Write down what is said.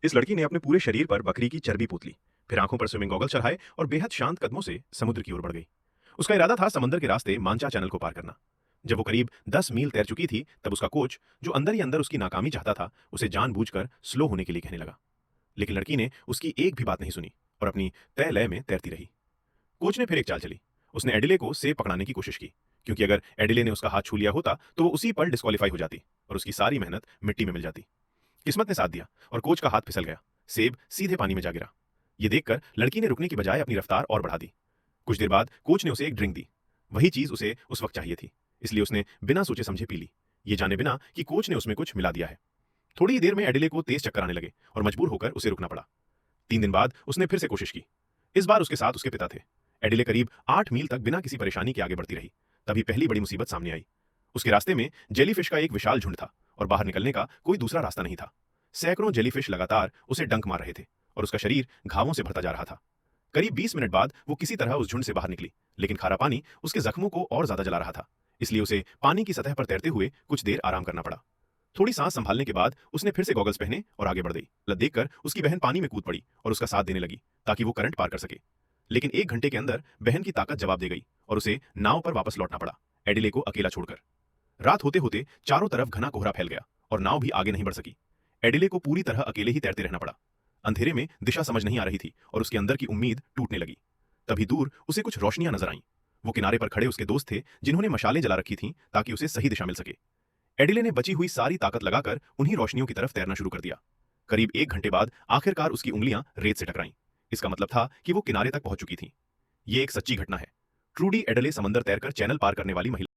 इस लड़की ने अपने पूरे शरीर पर बकरी की चर्बी पोत ली, फिर आंखों पर स्विमिंग गॉगल चढ़ाए और बेहद शांत कदमों से समुद्र की ओर बढ़ गई। उसका इरादा था समंदर के रास्ते मांचा चैनल को पार करना। जब वो करीब 10 मील तैर चुकी थी, तब उसका कोच, जो अंदर ही अंदर उसकी नाकामी चाहता था, उसे जानबूझकर स्लो होने के लिए कहने लगा। लेकिन लड़की ने उसकी एक भी बात नहीं सुनी और अपनी तय लय में तैरती रही। कोच ने फिर एक चाल चली। उसने एडिले को सेब पकड़ाने की कोशिश की, क्योंकि अगर एडिले ने उसका हाथ छू लिया होता तो वो उसी पल डिस्क्वालीफाई हो जाती और उसकी सारी मेहनत मिट्टी में मिल जाती। किस्मत ने साथ दिया और कोच का हाथ फिसल गया। सेब सीधे पानी में जा गिरा। ये देखकर लड़की ने रुकने की बजाय अपनी रफ्तार और बढ़ा दी। कुछ देर बाद कोच ने उसे एक ड्रिंक दी। वही चीज उसे उस वक्त चाहिए थी, इसलिए उसने बिना सोचे समझे पी ली, ये जाने बिना कि कोच ने उसमें कुछ मिला दिया है। थोड़ी ही देर में एडिले को तेज चक्कर आने लगे और मजबूर होकर उसे रुकना पड़ा। 3 दिन बाद उसने फिर से कोशिश की। इस बार उसके साथ उसके पिता थे। एडिले करीब 8 मील तक बिना किसी परेशानी के आगे बढ़ती रही। तभी पहली बड़ी मुसीबत सामने आई। उसके रास्ते में जेलीफिश का एक विशाल झुंड था और बाहर निकलने का कोई दूसरा रास्ता नहीं था। सैकड़ों जेलीफिश लगातार उसे डंक मार रहे थे और उसका शरीर घावों से भरता जा रहा था। करीब 20 मिनट बाद वो किसी तरह उस झुंड से बाहर निकली, लेकिन खारा पानी उसके जख्मों को और ज्यादा जला रहा था, इसलिए उसे पानी की सतह पर तैरते हुए कुछ देर आराम करना पड़ा। थोड़ी सांस संभालने के बाद उसने फिर से गॉगल्स पहने और आगे बढ़ गई। देखकर उसकी बहन पानी में कूद पड़ी और उसका साथ देने लगी ताकि वो करंट पार कर सके। लेकिन 1 घंटे के अंदर बहन की ताकत जवाब दे गई और उसे नाव पर वापस लौटना पड़ा, एडिले को अकेला छोड़कर। रात होते होते चारों तरफ घना कोहरा फैल गया और नाव भी आगे नहीं बढ़ सकी। एडिले को पूरी तरह अकेले ही तैरते रहना पड़ा। अंधेरे में दिशा समझ नहीं आ रही थी और उसके अंदर की उम्मीद टूटने लगी। तभी दूर उसे कुछ रोशनियां नजर आईं। वो किनारे पर खड़े उसके दोस्त थे, जिन्होंने मशालें जला रखी थीं ताकि उसे सही दिशा मिल सके। एडिले ने बची हुई सारी ताकत लगाकर उन्हीं रोशनियों की तरफ तैरना शुरू कर दिया। करीब 1 घंटे बाद आखिरकार उसकी उंगलियां रेत से टकराईं। इसका मतलब था कि वो किनारे तक पहुंच चुकी थी। ये एक सच्ची घटना है। ट्रूडी एडले समंदर तैरकर चैनल पार करने वाली महिला